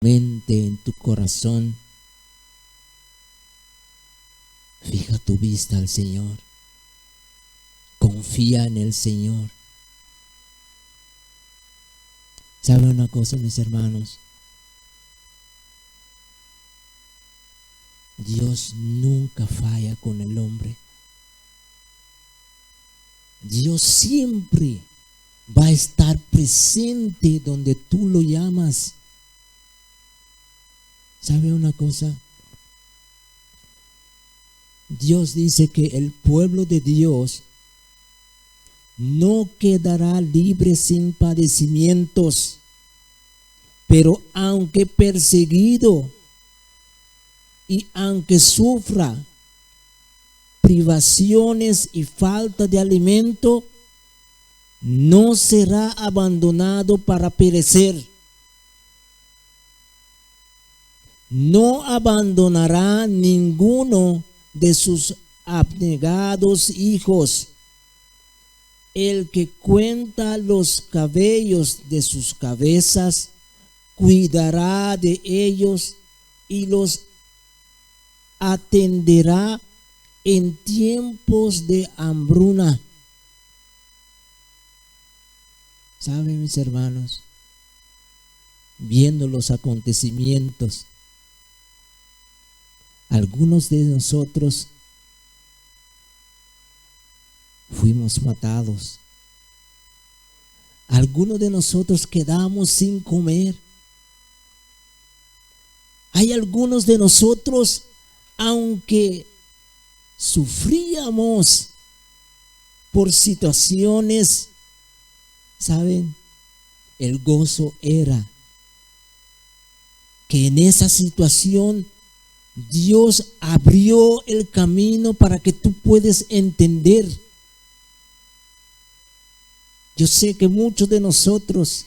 mente, en tu corazón, fija tu vista al Señor. Confía en el Señor. ¿Sabe una cosa, mis hermanos? Dios nunca falla con el hombre. Dios siempre va a estar presente donde tú lo llamas. ¿Sabe una cosa? Dios dice que el pueblo de Dios no quedará libre sin padecimientos, pero aunque perseguido y aunque sufra privaciones y falta de alimento, no será abandonado para perecer. No abandonará ninguno de sus abnegados hijos. El que cuenta los cabellos de sus cabezas, cuidará de ellos y los atenderá en tiempos de hambruna. ¿Saben, mis hermanos? Viendo los acontecimientos, algunos de nosotros fuimos matados. Algunos de nosotros quedamos sin comer. Hay algunos de nosotros, aunque sufríamos por situaciones, ¿saben? El gozo era que en esa situación Dios abrió el camino para que tú puedas entender. Yo sé que muchos de nosotros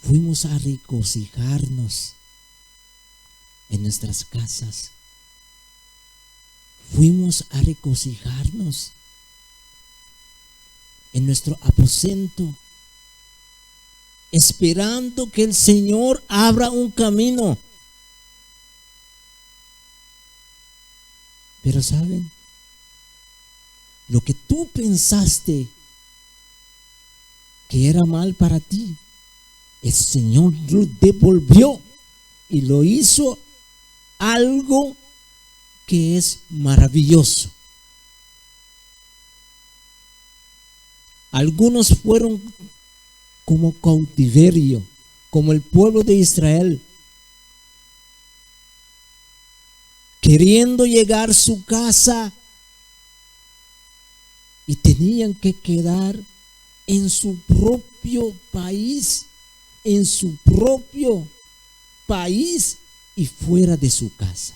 fuimos a regocijarnos en nuestras casas. Fuimos a regocijarnos en nuestro aposento, esperando que el Señor abra un camino. Pero ¿saben? Lo que tú pensaste que era mal para ti, el Señor lo devolvió y lo hizo algo que es maravilloso. Algunos fueron como cautiverio, como el pueblo de Israel, queriendo llegar a su casa, y tenían que quedar en su propio país, en su propio país y fuera de su casa.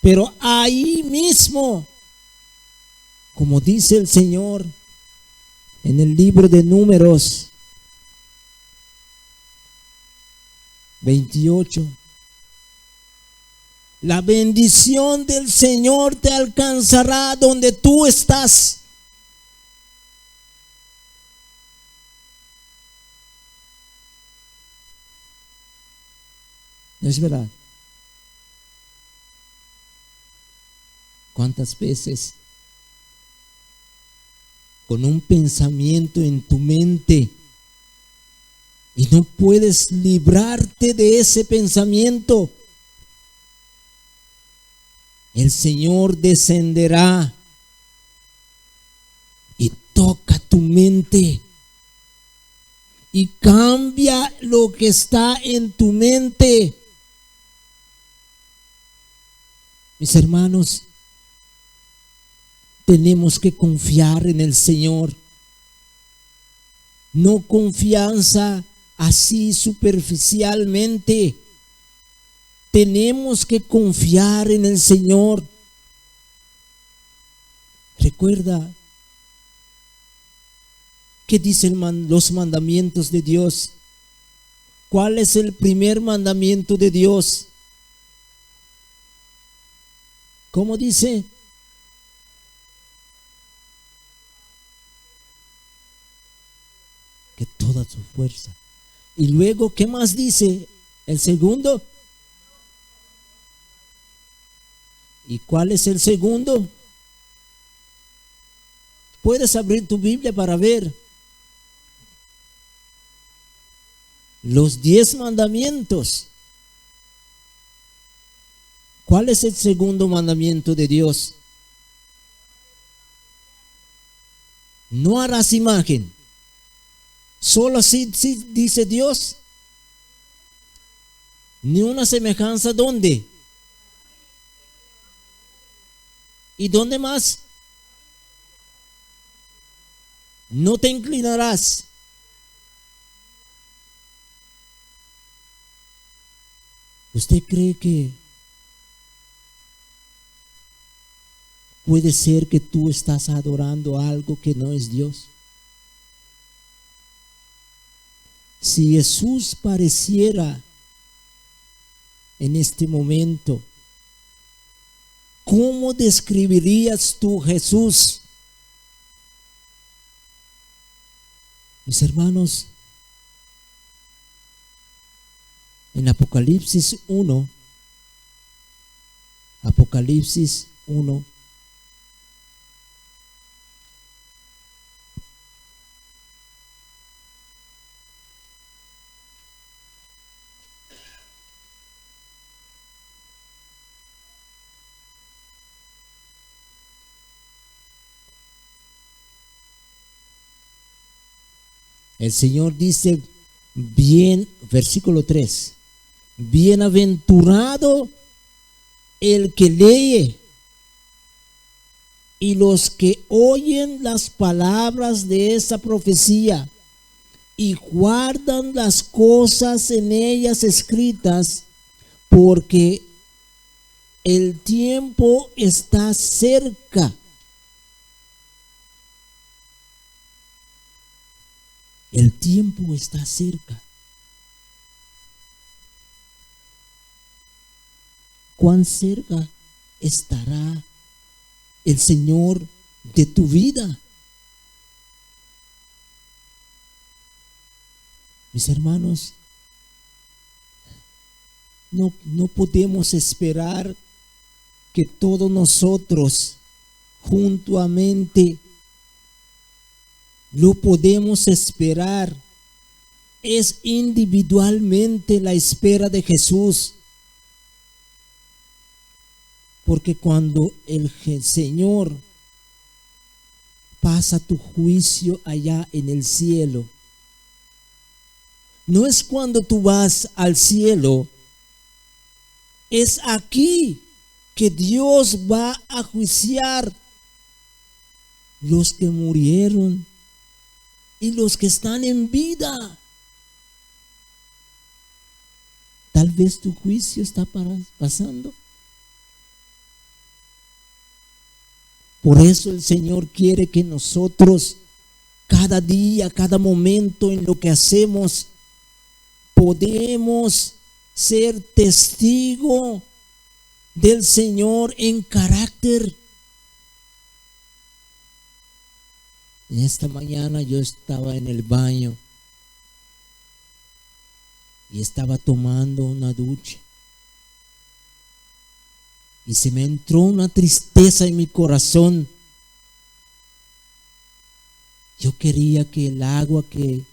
Pero ahí mismo, como dice el Señor en el libro de Números 28, la bendición del Señor te alcanzará donde tú estás. ¿No es verdad? ¿Cuántas veces con un pensamiento en tu mente y no puedes librarte de ese pensamiento? El Señor descenderá y toca tu mente y cambia lo que está en tu mente. Mis hermanos, tenemos que confiar en el Señor. No confianza así superficialmente. Tenemos que confiar en el Señor. Recuerda, ¿qué dicen los mandamientos de Dios? ¿Cuál es el primer mandamiento de Dios? ¿Cómo dice? Que toda su fuerza. Y luego, ¿qué más dice el segundo? ¿Y cuál es el segundo? Puedes abrir tu Biblia para ver. Los 10 mandamientos. ¿Cuál es el segundo mandamiento de Dios? No harás imagen. Solo así dice Dios. Ni una semejanza, ¿dónde? ¿Y dónde más? No te inclinarás. ¿Usted cree que puede ser que tú estás adorando algo que no es Dios? Si Jesús pareciera en este momento, ¿cómo describirías tú Jesús? Mis hermanos, en Apocalipsis 1, el Señor dice, versículo 3, bienaventurado el que lee y los que oyen las palabras de esa profecía y guardan las cosas en ellas escritas, porque el tiempo está cerca. El tiempo está cerca. ¿Cuán cerca estará el Señor de tu vida? Mis hermanos, no podemos esperar que todos nosotros juntamente lo podemos esperar. Es individualmente la espera de Jesús. Porque cuando el Señor pasa tu juicio allá en el cielo, no es cuando tú vas al cielo, es aquí que Dios va a juiciar los que murieron y los que están en vida. Tal vez tu juicio está pasando. Por eso el Señor quiere que nosotros cada día, cada momento en lo que hacemos, podemos ser testigo del Señor en carácter. En esta mañana yo estaba en el baño y estaba tomando una ducha. Y se me entró una tristeza en mi corazón. Yo quería que el agua que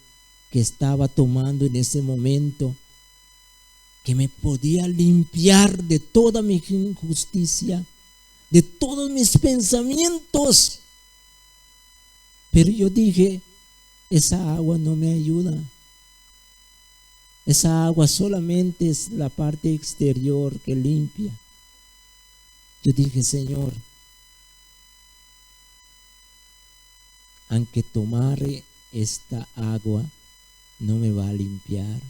estaba tomando en ese momento, que me podía limpiar de toda mi injusticia, de todos mis pensamientos. Pero yo dije, esa agua no me ayuda. Esa agua solamente es la parte exterior que limpia. Yo dije, Señor, aunque tomare esta agua, no me va a limpiar.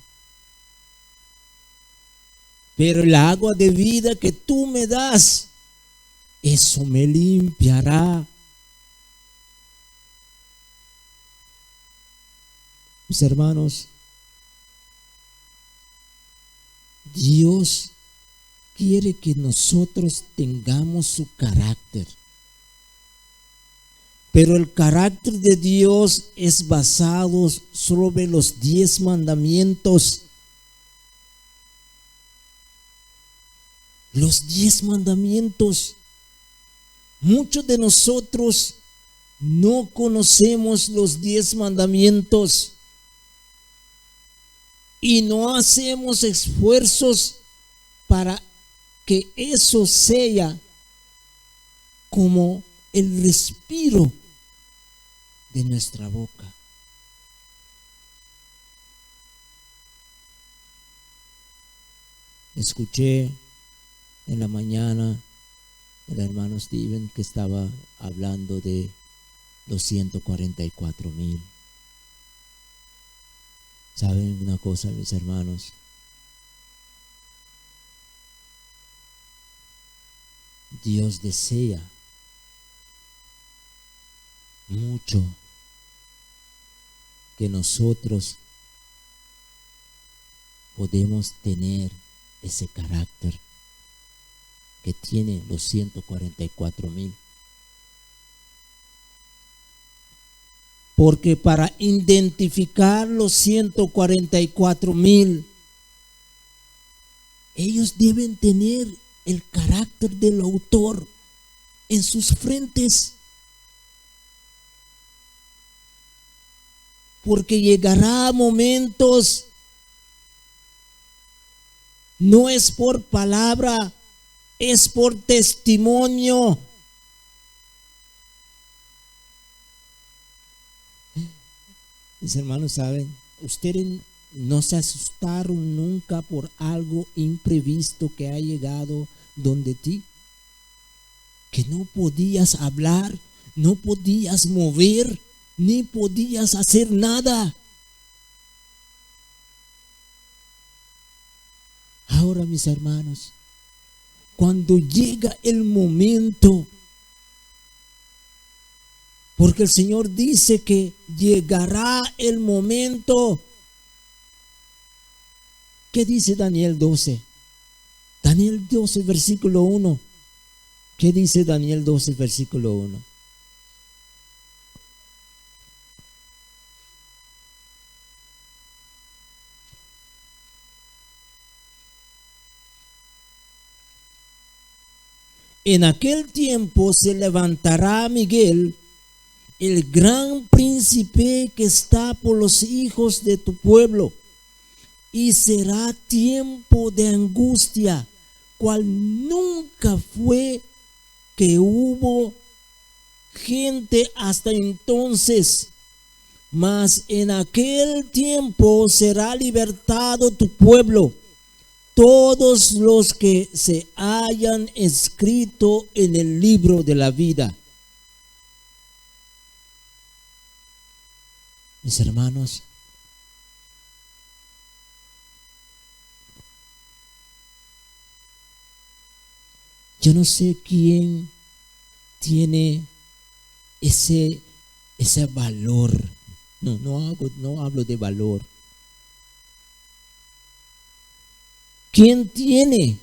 Pero el agua de vida que tú me das, eso me limpiará. Mis hermanos, Dios quiere que nosotros tengamos su carácter. Pero el carácter de Dios es basado sobre los 10 mandamientos. Los 10 mandamientos. Muchos de nosotros no conocemos los 10 mandamientos y no hacemos esfuerzos para que eso sea como el respiro de nuestra boca. Escuché en la mañana el hermano Steven que estaba hablando de los 144,000. ¿Saben una cosa, mis hermanos? Dios desea mucho que nosotros podemos tener ese carácter que tiene los 144,000. Porque para identificar los 144,000, ellos deben tener el carácter del autor en sus frentes. Porque llegará momentos, no es por palabra, es por testimonio. Mis hermanos, saben, ustedes no se asustaron nunca por algo imprevisto que ha llegado donde ti, que no podías hablar, no podías mover, ni podías hacer nada. Ahora, mis hermanos, cuando llega el momento, porque el Señor dice que llegará el momento. ¿Qué dice Daniel 12? Daniel 12, versículo 1. ¿Qué dice Daniel 12, versículo 1? En aquel tiempo se levantará Miguel, el gran príncipe que está por los hijos de tu pueblo, y será tiempo de angustia, cual nunca fue que hubo gente hasta entonces. Mas en aquel tiempo será libertado tu pueblo, todos los que se hayan escrito en el libro de la vida. Mis hermanos, yo no sé quién tiene ese valor. No hablo de valor. ¿Quién tiene?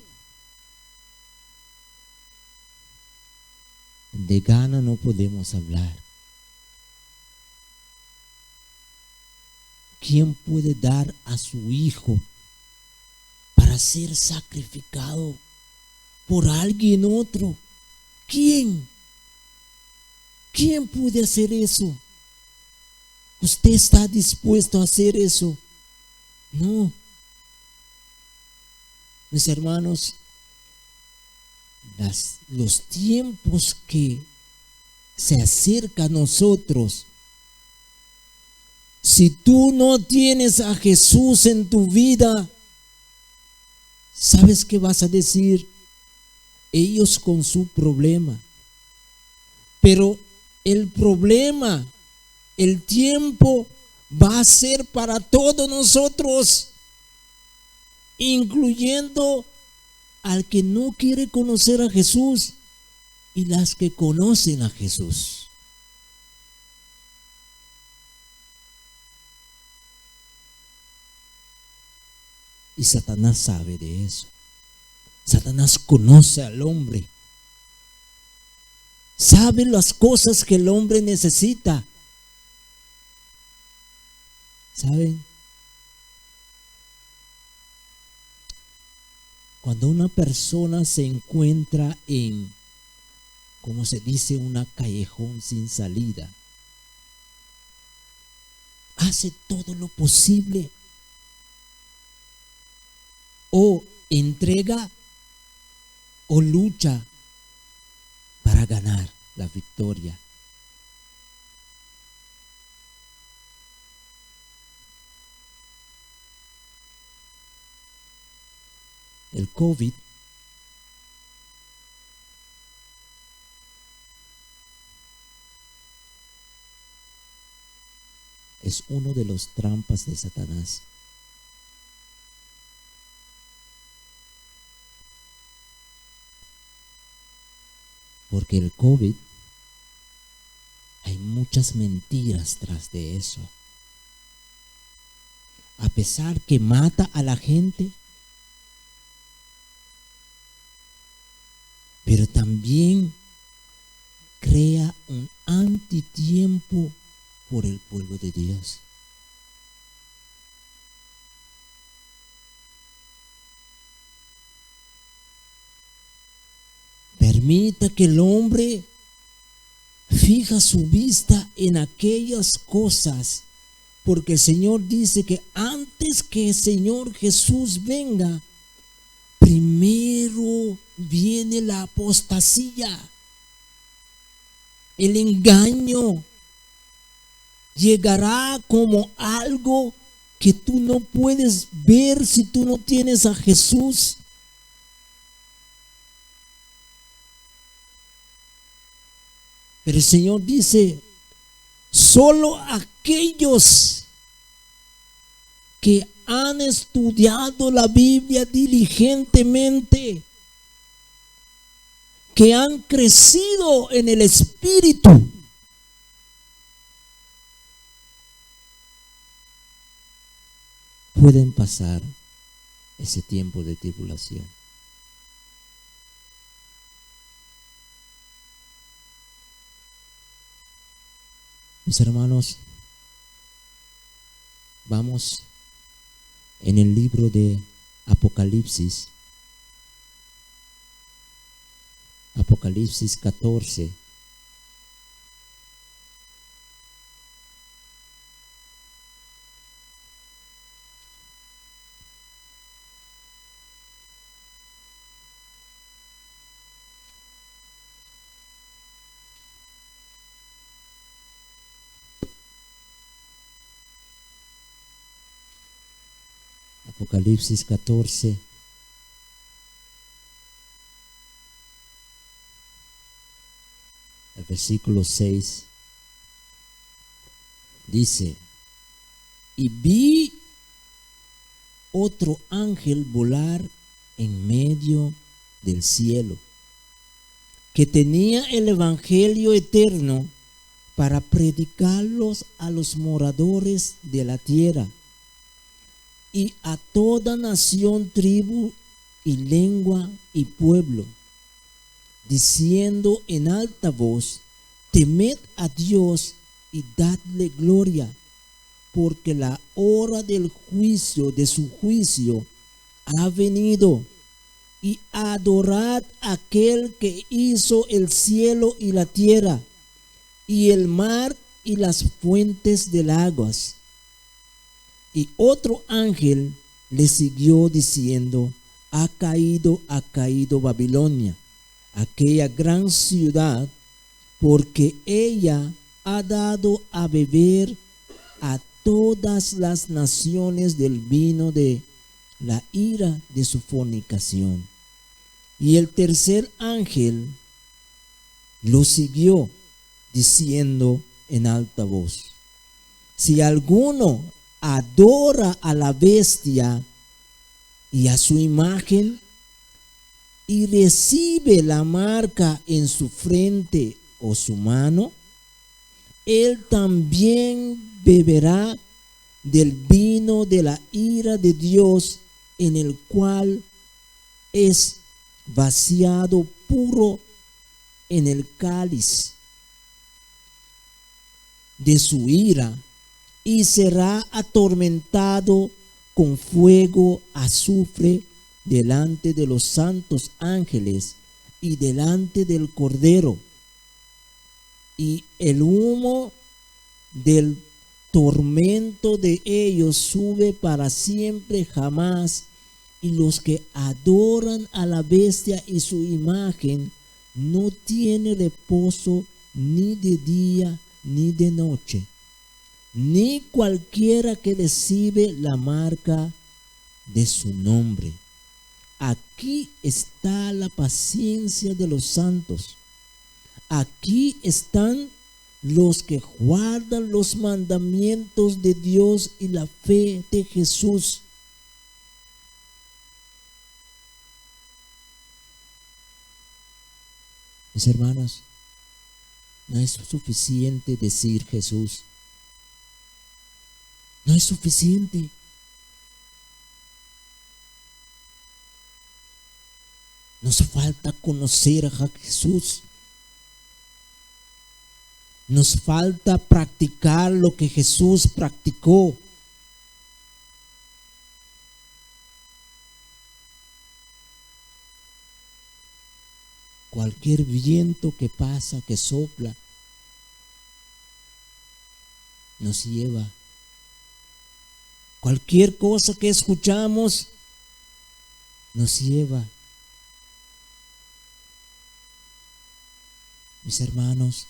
De gana no podemos hablar. ¿Quién puede dar a su hijo para ser sacrificado por alguien otro? ¿Quién? ¿Quién puede hacer eso? ¿Usted está dispuesto a hacer eso? No. Mis hermanos, los tiempos que se acercan a nosotros, si tú no tienes a Jesús en tu vida, ¿sabes qué vas a decir? Ellos con su problema. Pero el problema, el tiempo va a ser para todos nosotros, incluyendo al que no quiere conocer a Jesús y las que conocen a Jesús. Y Satanás sabe de eso. Satanás conoce al hombre. sabe las cosas que el hombre necesita. ¿Saben? Cuando una persona se encuentra en, como se dice, una callejón sin salida, hace todo lo posible o entrega o lucha para ganar la victoria. El COVID es uno de los trampas de Satanás. Porque el COVID, hay muchas mentiras tras de eso. A pesar que mata a la gente, pero también crea un antitiempo por el pueblo de Dios. Permita que el hombre fija su vista en aquellas cosas, porque el Señor dice que antes que el Señor Jesús venga, primero viene la apostasía, el engaño. Llegará como algo que tú no puedes ver si tú no tienes a Jesús. Pero el Señor dice, solo aquellos que han estudiado la Biblia diligentemente, que han crecido en el Espíritu, pueden pasar ese tiempo de tribulación. Mis hermanos, vamos en el libro de Apocalipsis, Apocalipsis 14. Apocalipsis 14, el versículo 6, dice: y vi otro ángel volar en medio del cielo, que tenía el evangelio eterno para predicarlos a los moradores de la tierra y a toda nación, tribu y lengua y pueblo, diciendo en alta voz: temed a Dios y dadle gloria, porque la hora del juicio de su juicio ha venido, y adorad a aquel que hizo el cielo y la tierra y el mar y las fuentes de aguas. Y otro ángel le siguió diciendo: ha caído Babilonia, aquella gran ciudad, porque ella ha dado a beber a todas las naciones del vino de la ira de su fornicación. Y el tercer ángel lo siguió diciendo en alta voz: si alguno adora a la bestia y a su imagen, y recibe la marca en su frente o su mano, él también beberá del vino de la ira de Dios, en el cual es vaciado puro en el cáliz de su ira y será atormentado con fuego, azufre, delante de los santos ángeles y delante del Cordero. Y el humo del tormento de ellos sube para siempre jamás, y los que adoran a la bestia y su imagen no tiene reposo ni de día ni de noche, ni cualquiera que recibe la marca de su nombre. Aquí está la paciencia de los santos. Aquí están los que guardan los mandamientos de Dios y la fe de Jesús. Mis hermanos, no es suficiente decir Jesús. No es suficiente. Nos falta conocer a Jesús. Nos falta practicar lo que Jesús practicó. Cualquier viento que pasa, que sopla, nos lleva. Cualquier cosa que escuchamos nos lleva. Mis hermanos,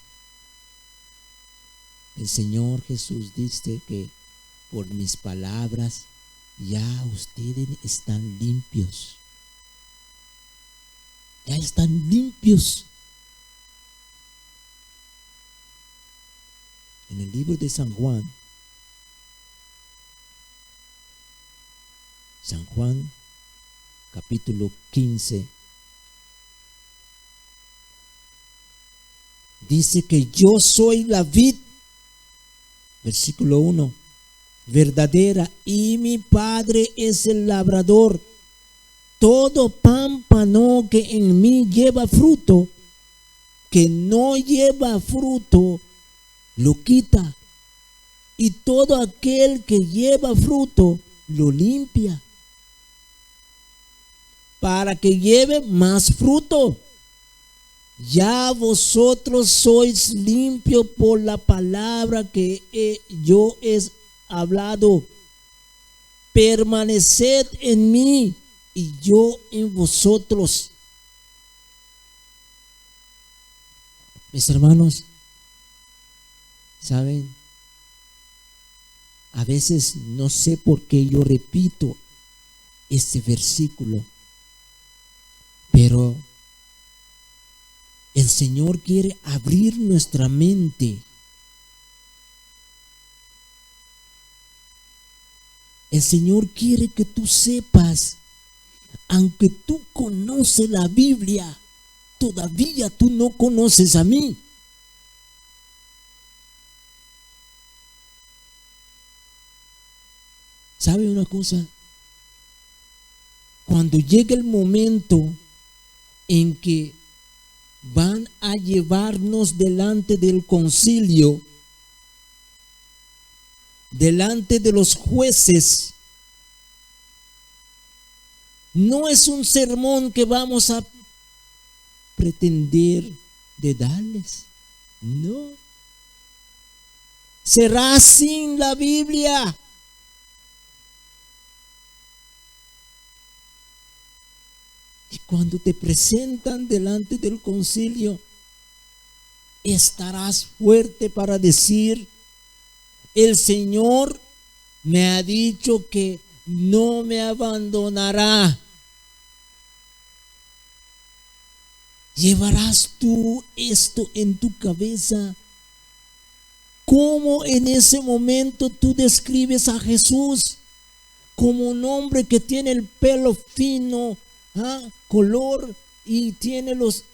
el Señor Jesús dice que por mis palabras ya ustedes están limpios. Ya están limpios. En el libro de San Juan, capítulo 15, dice que yo soy la vid, versículo 1, verdadera, y mi Padre es el labrador. Todo pámpano que en mí lleva fruto, que no lleva fruto, lo quita. Y todo aquel que lleva fruto, lo limpia, para que lleve más fruto. Ya vosotros sois limpios por la palabra que yo he hablado. Permaneced en mí y yo en vosotros. Mis hermanos, ¿saben? A veces no sé por qué yo repito este versículo, pero el Señor quiere abrir nuestra mente. El Señor quiere que tú sepas, aunque tú conoces la Biblia, todavía tú no conoces a mí. ¿Sabe una cosa? Cuando llegue el momento en que van a llevarnos delante del concilio, delante de los jueces, no es un sermón que vamos a pretender de darles, no. Será sin la Biblia. Y cuando te presentan delante del concilio, estarás fuerte para decir: el Señor me ha dicho que no me abandonará. ¿Llevarás tú esto en tu cabeza? ¿Cómo en ese momento tú describes a Jesús como un hombre que tiene el pelo fino, color, y tiene los...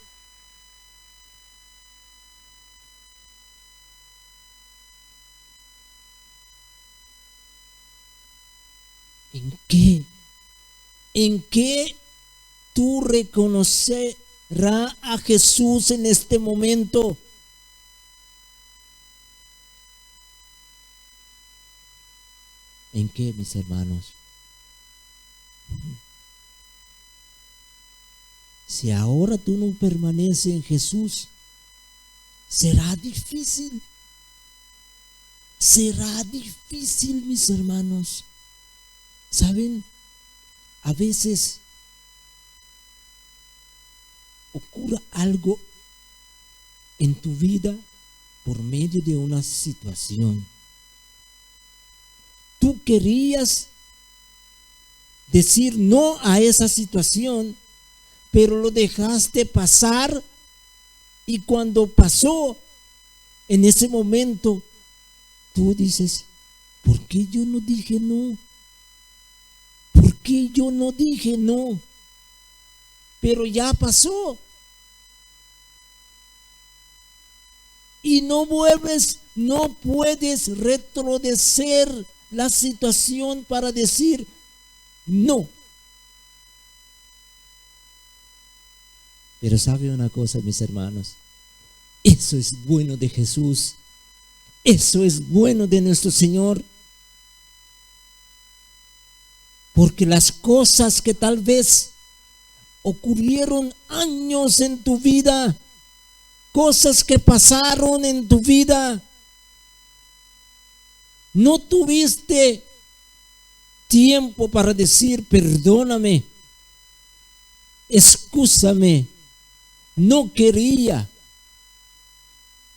¿En qué tú reconoces a Jesús en este momento. ¿En qué, mis hermanos? Si ahora tú no permaneces en Jesús, será difícil. Será difícil, mis hermanos. ¿Saben? A veces ocurre algo en tu vida por medio de una situación. Tú querías decir no a esa situación, pero lo dejaste pasar, y cuando pasó, en ese momento, tú dices, ¿por qué yo no dije no? ¿Por qué yo no dije no? Pero ya pasó. Y no vuelves, no puedes retroceder la situación para decir no. Pero sabe una cosa, mis hermanos, eso es bueno de Jesús, eso es bueno de nuestro Señor, porque las cosas que tal vez ocurrieron años en tu vida, cosas que pasaron en tu vida, no tuviste tiempo para decir perdóname, excúsame, no quería.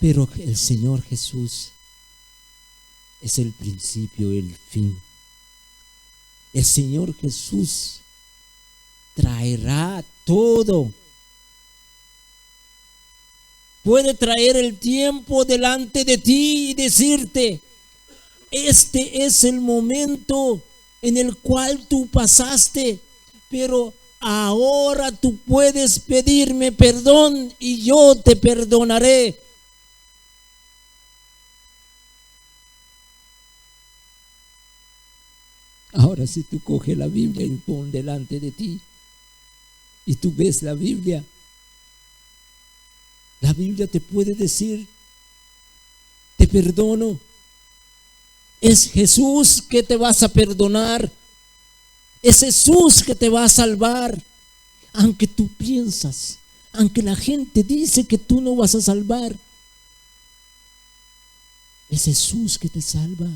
Pero el Señor Jesús es el principio y el fin. El Señor Jesús traerá todo. Puede traer el tiempo delante de ti y decirte, este es el momento en el cual tú pasaste, pero ahora tú puedes pedirme perdón y yo te perdonaré. Ahora si tú coges la Biblia y pon delante de ti y tú ves la Biblia te puede decir, te perdono. Es Jesús que te vas a perdonar. Es Jesús que te va a salvar. Aunque tú piensas, aunque la gente dice que tú no vas a salvar, es Jesús que te salva.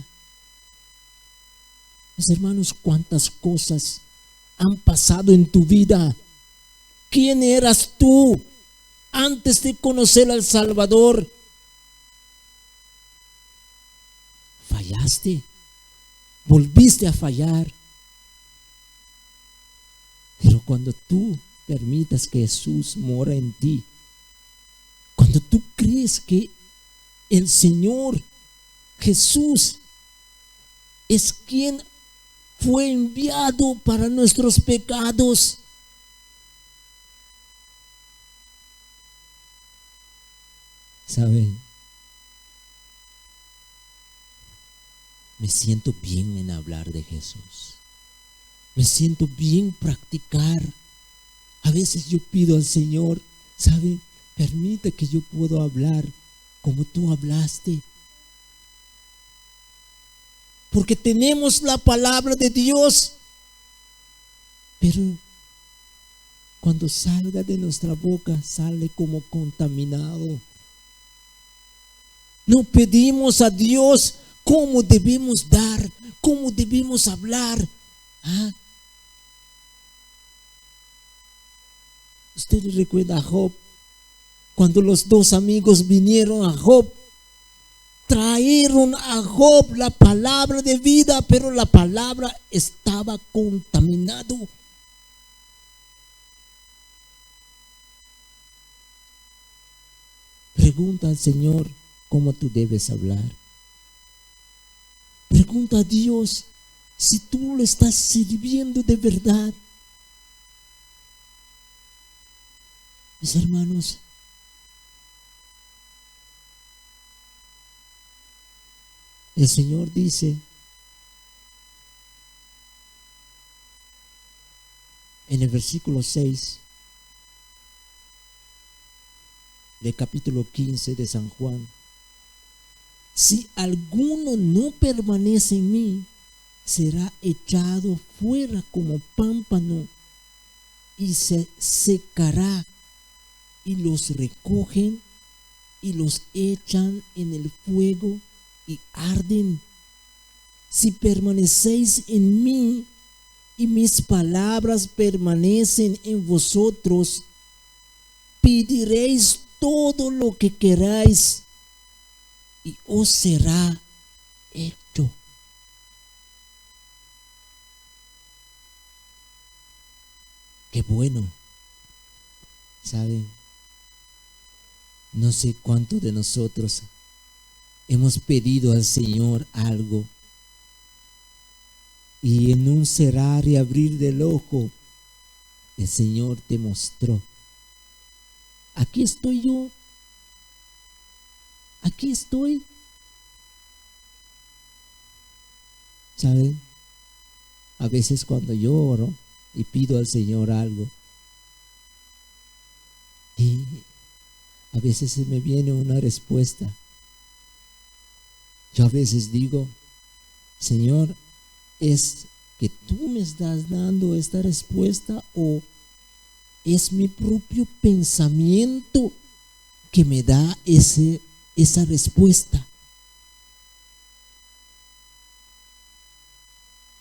Mis hermanos, cuántas cosas han pasado en tu vida. ¿Quién eras tú antes de conocer al Salvador? Fallaste, volviste a fallar. Pero cuando tú permitas que Jesús mora en ti, cuando tú crees que el Señor Jesús es quien fue enviado para nuestros pecados, ¿saben? Me siento bien en hablar de Jesús. Me siento bien practicar. A veces yo pido al Señor, ¿saben? Permite que yo pueda hablar como tú hablaste. Porque tenemos la palabra de Dios. Pero cuando salga de nuestra boca, sale como contaminado. No pedimos a Dios cómo debemos dar, cómo debemos hablar. Usted recuerda a Job, cuando los dos amigos vinieron a Job, trajeron a Job la palabra de vida, pero la palabra estaba contaminado. Pregunta al Señor cómo tú debes hablar. Pregunta a Dios si tú lo estás sirviendo de verdad. Mis hermanos, el Señor dice en el versículo 6, del capítulo 15 de San Juan. Si alguno no permanece en mí, será echado fuera como pámpano y se secará, y los recogen y los echan en el fuego y arden. Si permanecéis en mí y mis palabras permanecen en vosotros, pediréis todo lo que queráis y os será hecho. Qué bueno. ¿Saben? No sé cuántos de nosotros hemos pedido al Señor algo y en un cerrar y abrir del ojo el Señor te mostró: aquí estoy yo, aquí estoy. ¿Saben? A veces cuando yo oro y pido al Señor algo, y a veces se me viene una respuesta, yo a veces digo: Señor, ¿es que tú me estás dando esta respuesta o es mi propio pensamiento que me da esa respuesta?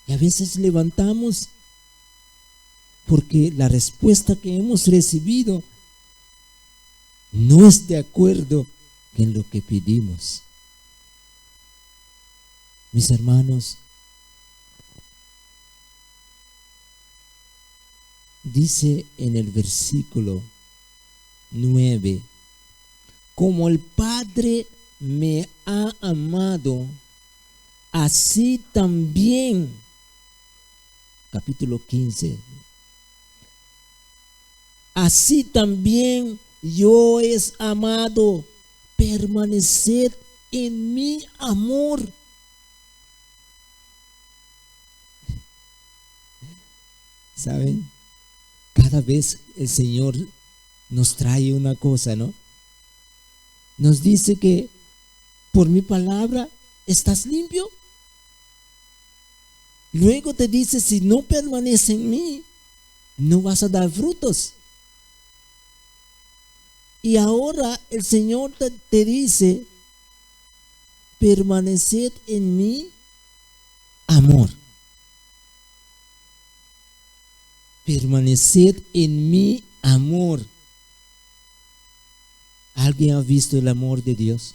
Y a veces levantamos porque la respuesta que hemos recibido no es de acuerdo en lo que pedimos. Mis hermanos, dice en el versículo 9: como el Padre me ha amado, así también, capítulo 15, así también yo es amado, permaneced en mi amor. ¿Saben? Cada vez el Señor nos trae una cosa, ¿no? Nos dice que por mi palabra estás limpio. Luego te dice: si no permaneces en mí, no vas a dar frutos. Y ahora el Señor te dice: permaneced en mi amor. Permaneced en mi amor. ¿Alguien ha visto el amor de Dios?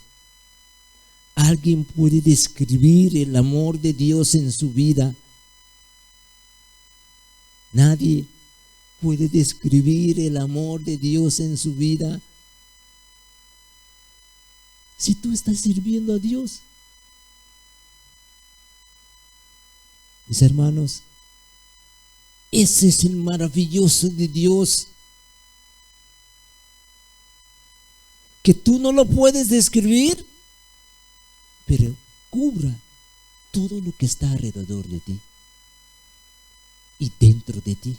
¿Alguien puede describir el amor de Dios en su vida? Nadie puede describir el amor de Dios en su vida. Si tú estás sirviendo a Dios, mis hermanos, ese es el maravilloso de Dios, que tú no lo puedes describir, pero cubra todo lo que está alrededor de ti y dentro de ti.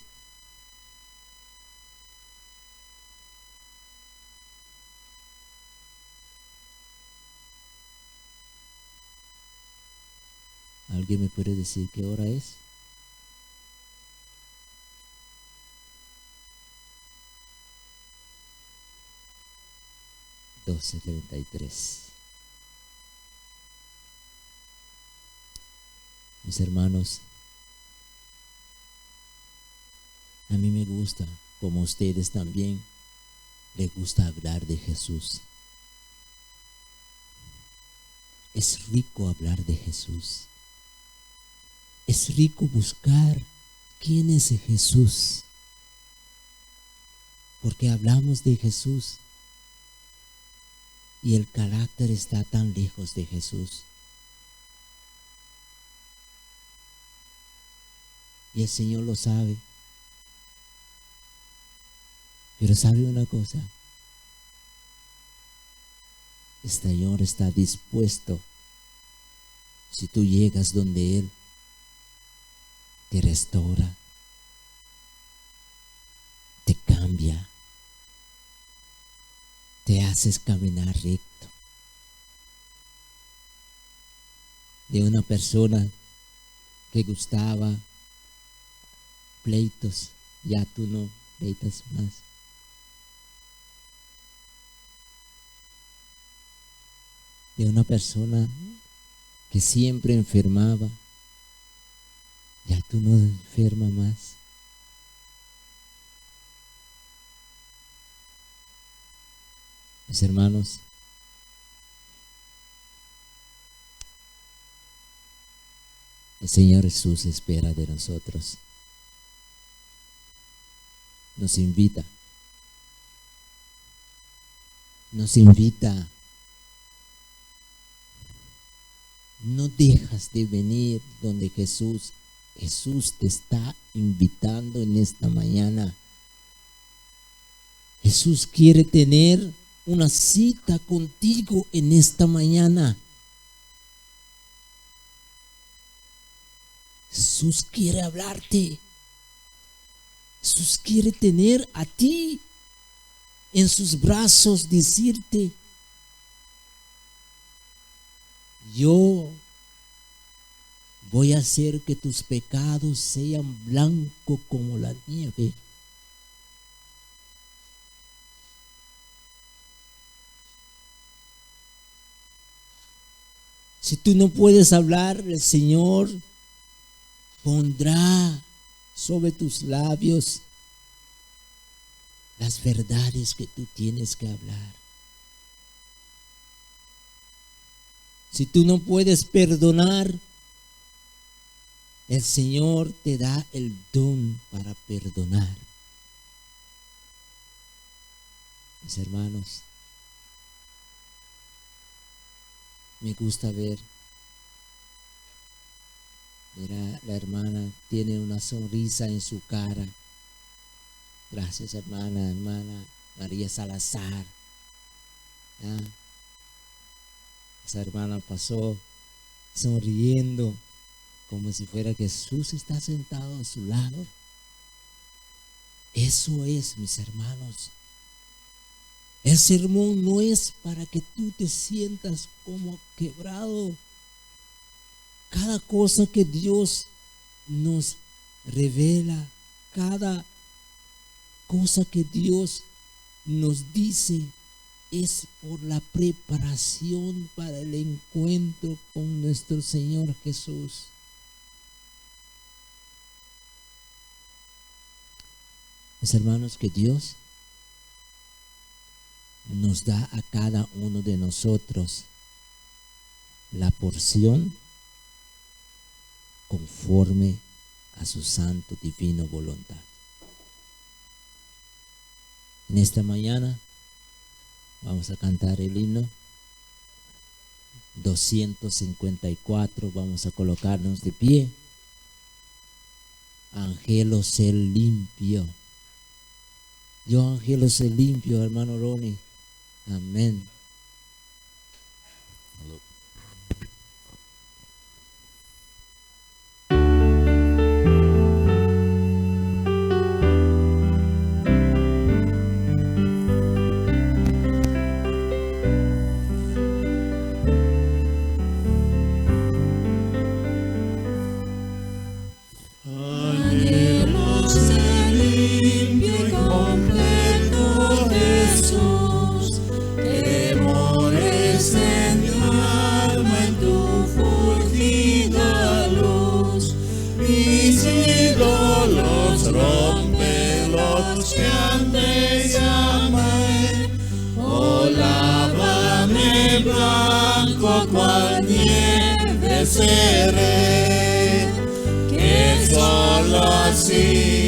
¿Alguien me puede decir qué hora es? (12:33). Mis hermanos, a mí me gusta, como a ustedes también, les gusta hablar de Jesús. Es rico hablar de Jesús. Es rico buscar quién es Jesús. Porque hablamos de Jesús y el carácter está tan lejos de Jesús. Y el Señor lo sabe. Pero sabe una cosa: el Señor está dispuesto, si tú llegas donde Él, te restaura, te cambia, te haces caminar recto. De una persona que gustaba pleitos, ya tú no pleitas más. De una persona que siempre enfermaba, ya tú no enfermas más. Mis hermanos, el Señor Jesús espera de nosotros. Nos invita. No dejas de venir donde Jesús. Jesús te está invitando en esta mañana. Jesús quiere tener una cita contigo en esta mañana. Jesús quiere hablarte. Jesús quiere tener a ti en sus brazos, decirte: yo voy a hacer que tus pecados sean blancos como la nieve. Si tú no puedes hablar, el Señor pondrá sobre tus labios las verdades que tú tienes que hablar. Si tú no puedes perdonar, el Señor te da el don para perdonar. Mis hermanos, me gusta ver. Mira, la hermana tiene una sonrisa en su cara. Gracias, hermana María Salazar. Esa hermana pasó sonriendo como si fuera Jesús está sentado a su lado. Eso es, mis hermanos. El sermón no es para que tú te sientas como quebrado. Cada cosa que Dios nos revela, cada cosa que Dios nos dice, es por la preparación para el encuentro con nuestro Señor Jesús. Mis hermanos, que Dios nos da a cada uno de nosotros la porción conforme a su santo divino voluntad. En esta mañana vamos a cantar el himno 254. Vamos a colocarnos de pie. Angelo ser limpio. Yo angelo ser limpio, hermano Ronnie. Amén. Seré, que solo así